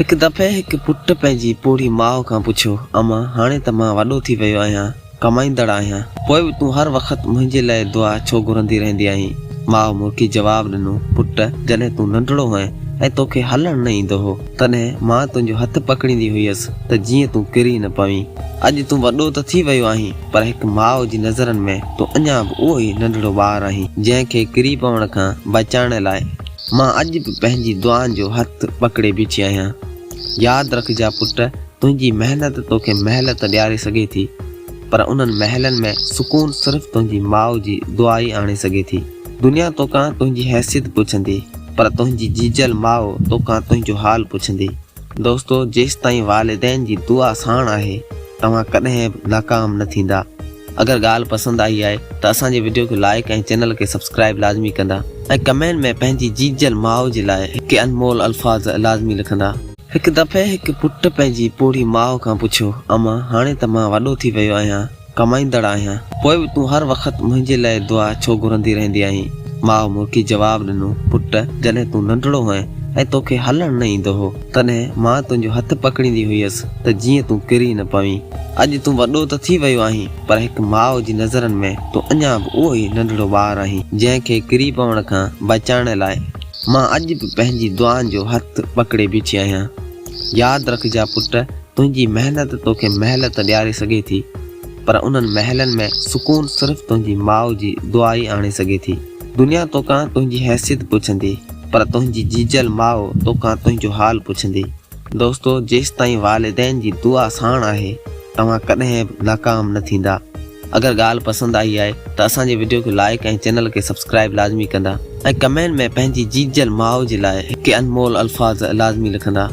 एक दफ़े एक पुट पंहिंजी पोड़ी माउ खां पुछियो, अमा हाणे त मां वॾो थी वियो आहियां, कमाईंदड़ आहियां, पोइ बि तूं हर वक़्त मुंहिंजे लाइ दुआ छो घुरंदी रहंदी आहीं? माउ मुर्की जवाब ॾिनो, पुट जॾहिं तूं नंढड़ो हुएं ऐं तोखे हलण न ईंदो हो तॾहिं मां तुंहिंजो हथ पकड़ींदी हुयसि त जीअं तूं किरी न पवीं। अॼु तूं वॾो त थी वियो आहीं, पर हिकु माउ जी नज़रनि में तूं अञा बि उहो ई नंढड़ो ॿारु आहीं जंहिंखे किरी पवण खां बचाइण लाइ मां अॼु बि पंहिंजी दुआनि जो हथ पकड़े बीठी आहियां। यादि रखजां पुट, तुंहिंजी महिनत तोखे महल त ॾियारे सघे थी, पर उन्हनि महलनि में सुकून सिर्फ़ु तुंहिंजी माउ जी दुआ ई आणे सघे थी। दुनिया तोखां तुंहिंजी हैसियत पुछंदी, पर तुंहिंजी जीजल माउ तोखां तुंहिंजो हाल पुछंदी। दोस्तो, जेसि ताईं वालिदैन जी दुआ साण आहे तव्हां कॾहिं बि नाकाम न थींदा। अगर ॻाल्हि पसंदि आई आहे त असांजे वीडियो खे लाइक ऐं चैनल खे सब्सक्राइब लाज़मी कंदा ऐं कमेंट में पंहिंजी जीजल माउ जे लाइ हिकु अनमोल अल्फाज़ लाज़मी लिखंदा। हिकु दफ़े हिकु पुट पंहिंजी पोड़ी माउ खां पुछियो, अमा हाणे त मां वॾो थी वियो आहियां, कमाईंदड़ आहियां, पोइ बि तूं हर वक़्त मुंहिंजे लाइ दुआ छो घुरंदी रहंदी आहीं? माउ मुर्की जवाब ॾिनो, पुट जॾहिं तूं नंढड़ो हुएं ऐं तोखे हलण न ईंदो हो तॾहिं मां तुंहिंजो हथ पकड़ींदी हुयसि त जीअं तूं किरी न पवीं। अॼु तूं वॾो त थी वियो आहीं, पर हिकु माउ जी नज़रनि में तूं अञा बि उहो ई नंढड़ो ॿारु आहीं जंहिंखे किरी पवण खां बचाइण लाइ मां अॼु बि पंहिंजी दुआनि जो हथ पकड़े बीठी आहियां। यादि रखजां पुट, तुंहिंजी महिनत तोखे महल त ॾियारे सघे थी, पर उन्हनि महलनि में सुकून सिर्फ़ु तुंहिंजी माउ जी दुआ ई आणे सघे थी। दुनिया तोखां तुंहिंजी हैसियत पुछंदी, पर तुंहिंजी जीजल माउ तोखां तुंहिंजो हाल पुछंदी। दोस्तो, जेसि ताईं वालिदैन जी दुआ साण आहे तव्हां कॾहिं बि नाकाम न थींदा। अगर ॻाल्हि पसंदि आई आहे त असांजे वीडियो खे लाइक ऐं चैनल खे सब्सक्राइब लाज़मी कंदा ऐं कमेंट में पंहिंजी जीजल माउ जे लाइ हिकु अनमोल अल्फाज़ लाज़मी लिखंदा।